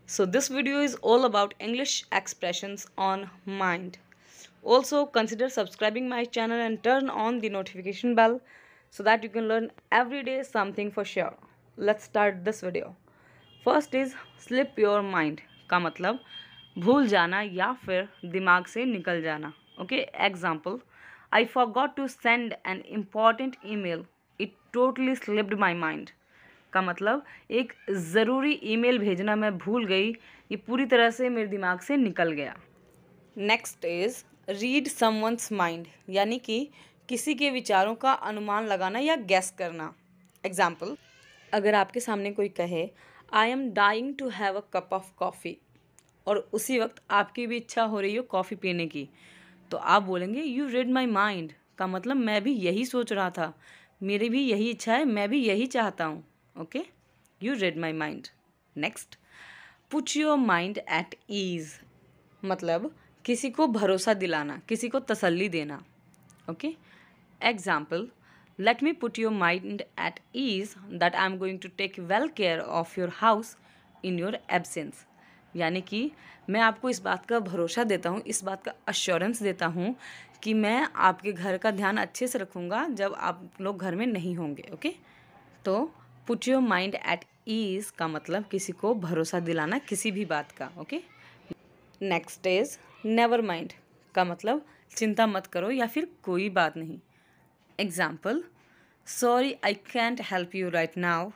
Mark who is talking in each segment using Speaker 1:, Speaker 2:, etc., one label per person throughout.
Speaker 1: So this video is all about English expressions on mind. Also consider subscribing my channel and turn on the notification bell so that you can learn every day something for sure. Let's start this video. First is slip your mind का मतलब भूल जाना या फिर दिमाग से निकल जाना. Okay, example, I forgot to send an important email. It totally slipped my mind. का मतलब एक ज़रूरी ईमेल भेजना मैं भूल गई, ये पूरी तरह से मेरे दिमाग से निकल गया. Next is read someone's mind, यानी कि किसी के विचारों का अनुमान लगाना या गैस करना. एग्जाम्पल, अगर आपके सामने कोई कहे I am dying to have a cup of coffee और उसी वक्त आपकी भी इच्छा हो रही हो कॉफ़ी पीने की, तो आप बोलेंगे यू रीड माई माइंड का मतलब मैं भी यही सोच रहा था, मेरी भी यही इच्छा है, मैं भी यही चाहता हूँ. Okay, you read my mind. Next, put your mind at ease मतलब किसी को भरोसा दिलाना, किसी को तसल्ली देना. Okay, example, let me put your mind at ease that I am going to take well care of your house in your absence. यानी कि मैं आपको इस बात का भरोसा देता हूँ, इस बात का अश्योरेंस देता हूँ कि मैं आपके घर का ध्यान अच्छे से रखूँगा जब आप लोग घर में नहीं होंगे. ओके, तो put your mind at ease का मतलब किसी को भरोसा दिलाना किसी भी बात का. Okay, next is never mind का मतलब चिंता मत करो या फिर कोई बात नहीं. Example, sorry I can't help you right now.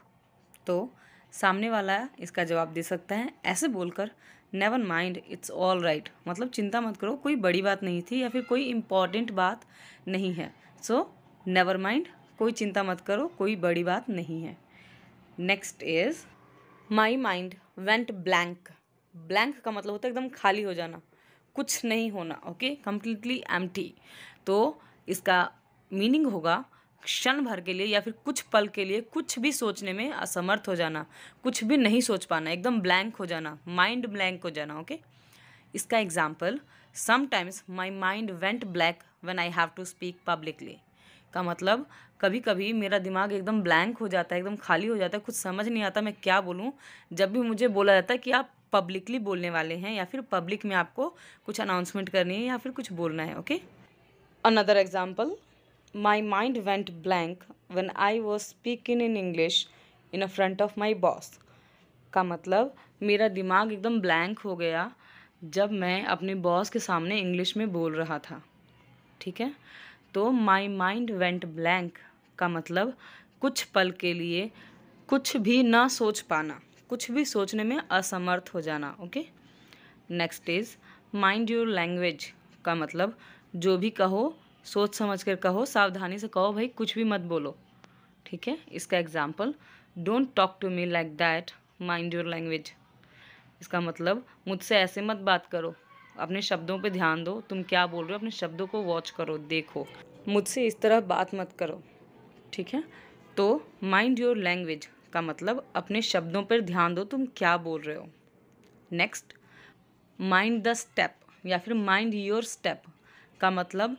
Speaker 1: तो सामने वाला इसका जवाब दे सकता है ऐसे बोलकर, never mind it's all right मतलब चिंता मत करो, कोई बड़ी बात नहीं थी या फिर कोई इम्पॉर्टेंट बात नहीं है. सो नेवर माइंड, कोई चिंता मत करो, कोई बड़ी बात नहीं है. Next is my mind went blank. Blank का मतलब होता है एकदम खाली हो जाना, कुछ नहीं होना. Okay, completely empty. तो इसका मीनिंग होगा क्षण भर के लिए या फिर कुछ पल के लिए कुछ भी सोचने में असमर्थ हो जाना, कुछ भी नहीं सोच पाना, एकदम ब्लैंक हो जाना, माइंड ब्लैंक हो जाना. ओके, इसका example, sometimes my mind went blank when I have to speak publicly का मतलब कभी कभी मेरा दिमाग एकदम ब्लैंक हो जाता है, एकदम खाली हो जाता है, कुछ समझ नहीं आता मैं क्या बोलूँ जब भी मुझे बोला जाता है कि आप पब्लिकली बोलने वाले हैं या फिर पब्लिक में आपको कुछ अनाउंसमेंट करनी है या फिर कुछ बोलना है. Okay, another example, my mind went blank when I was speaking in English in a front of my boss का मतलब मेरा दिमाग एकदम ब्लैंक हो गया जब मैं अपने बॉस के सामने इंग्लिश में बोल रहा था. ठीक है, तो माई माइंड वेंट ब्लैंक का मतलब कुछ पल के लिए कुछ भी ना सोच पाना, कुछ भी सोचने में असमर्थ हो जाना. Okay, next is mind your language का मतलब जो भी कहो सोच समझ कर कहो, सावधानी से कहो भाई, कुछ भी मत बोलो. ठीक है, इसका example, don't talk to me like that, mind your language. इसका मतलब मुझसे ऐसे मत बात करो, अपने शब्दों पे ध्यान दो, तुम क्या बोल रहे हो अपने शब्दों को वॉच करो, देखो, मुझसे इस तरह बात मत करो. ठीक है, तो माइंड योर लैंग्वेज का मतलब अपने शब्दों पर ध्यान दो, तुम क्या बोल रहे हो. नेक्स्ट, माइंड द स्टेप या फिर माइंड योर स्टेप का मतलब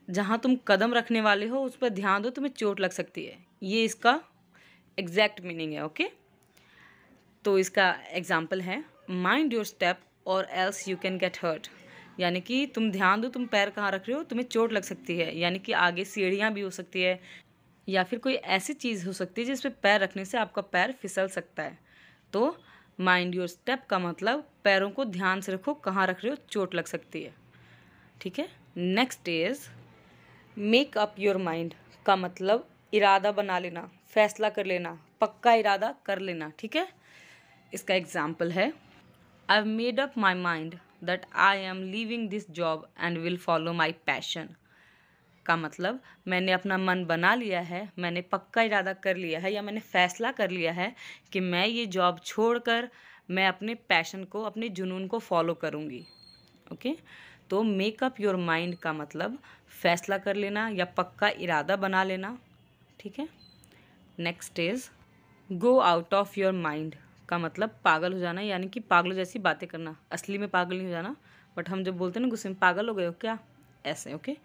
Speaker 1: जहाँ तुम कदम रखने वाले हो उस पर ध्यान दो, तुम्हें चोट लग सकती है, ये इसका एग्जैक्ट मीनिंग है. ओके, तो इसका एग्जाम्पल है माइंड योर स्टेप और else you can get hurt. यानी कि तुम ध्यान दो तुम पैर कहाँ रख रहे हो, तुम्हें चोट लग सकती है, यानी कि आगे सीढ़ियाँ भी हो सकती है या फिर कोई ऐसी चीज़ हो सकती है जिस पे पैर रखने से आपका पैर फिसल सकता है. तो माइंड योर स्टेप का मतलब पैरों को ध्यान से रखो, कहाँ रख रहे हो, चोट लग सकती है. ठीक है, next is make up your mind का मतलब इरादा बना लेना, फैसला कर लेना, पक्का इरादा कर लेना. ठीक है, इसका एग्जाम्पल है, I have made up my mind that I am leaving this job and will follow my passion का मतलब मैंने अपना मन बना लिया है, मैंने पक्का इरादा कर लिया है या मैंने फैसला कर लिया है कि मैं ये जॉब छोड़कर मैं अपने पैशन को, अपने जुनून को फॉलो करूँगी. ओके, तो मेकअप योर माइंड का मतलब फैसला कर लेना या पक्का इरादा बना लेना. ठीक है, next is go out of your mind का मतलब पागल हो जाना, यानी कि पागलों जैसी बातें करना, असली में पागल नहीं हो जाना, बट हम जब बोलते हैं ना गुस्से में पागल हो गए हो क्या, ऐसे. Okay,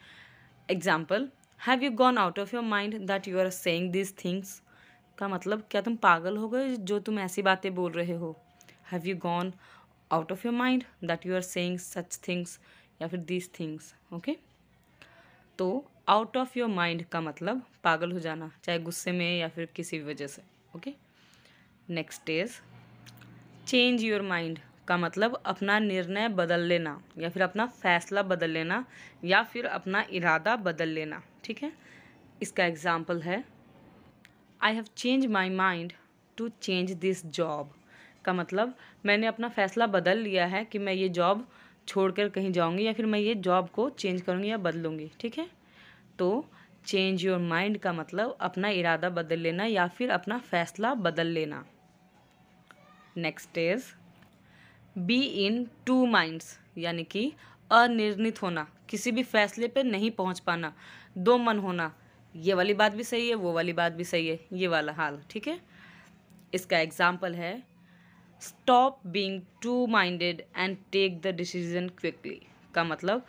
Speaker 1: example, have you gone out of your mind that you are saying this things का मतलब क्या तुम पागल हो गए जो तुम ऐसी बातें बोल रहे हो. Have you gone out of your mind that you are saying such things या फिर दीज थिंग्स। ओके, तो आउट ऑफ योर माइंड का मतलब पागल हो जाना, चाहे गुस्से में या फिर किसी भी वजह से। Okay, next is change your mind का मतलब अपना निर्णय बदल लेना या फिर अपना फैसला बदल लेना या फिर अपना इरादा बदल लेना। ठीक है, इसका एग्जाम्पल है I have change my mind to change this job का मतलब मैंने अपना फैसला बदल लिया है कि मैं ये जॉब छोड़कर कहीं जाऊंगी या फिर मैं ये जॉब को चेंज करूंगी या बदलूंगी। ठीक है, तो चेंज योर माइंड का मतलब अपना इरादा बदल लेना या फिर अपना फैसला बदल लेना। Next is B in two minds यानी कि अनिर्णित होना, किसी भी फैसले पे नहीं पहुंच पाना, दो मन होना, ये वाली बात भी सही है वो वाली बात भी सही है, ये वाला हाल। ठीक है, इसका एग्जाम्पल है stop being two minded and take the decision quickly का मतलब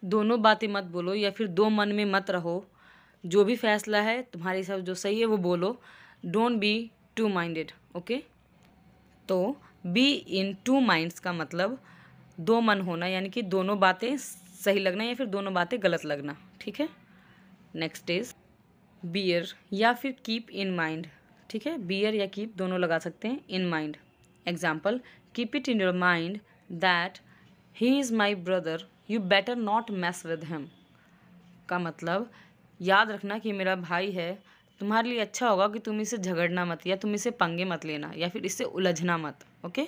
Speaker 1: दोनों बातें मत बोलो या फिर दो मन में मत रहो, जो भी फैसला है तुम्हारे हिसाब जो सही है वो बोलो, don't be two minded. Okay, तो बी इन टू माइंड्स का मतलब दो मन होना यानी कि दोनों बातें सही लगना या फिर दोनों बातें गलत लगना। ठीक है, नेक्स्ट इज बियर या फिर कीप इन माइंड। ठीक है, बियर या कीप दोनों लगा सकते हैं, in mind. Example keep it in your mind that he is my brother you better not mess with him का मतलब याद रखना कि मेरा भाई है, तुम्हारे लिए अच्छा होगा कि तुम इससे झगड़ना मत या तुम इससे पंगे मत लेना या फिर इससे उलझना मत। ओके,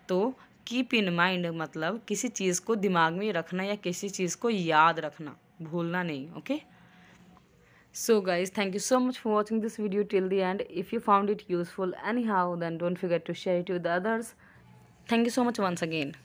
Speaker 1: तो कीप इन माइंड मतलब किसी चीज़ को दिमाग में रखना या किसी चीज़ को याद रखना, भूलना नहीं। Okay, so guys, thank you so much for watching this video till the end. If you found it useful anyhow, then don't forget to share it with the others. Thank you so much once again.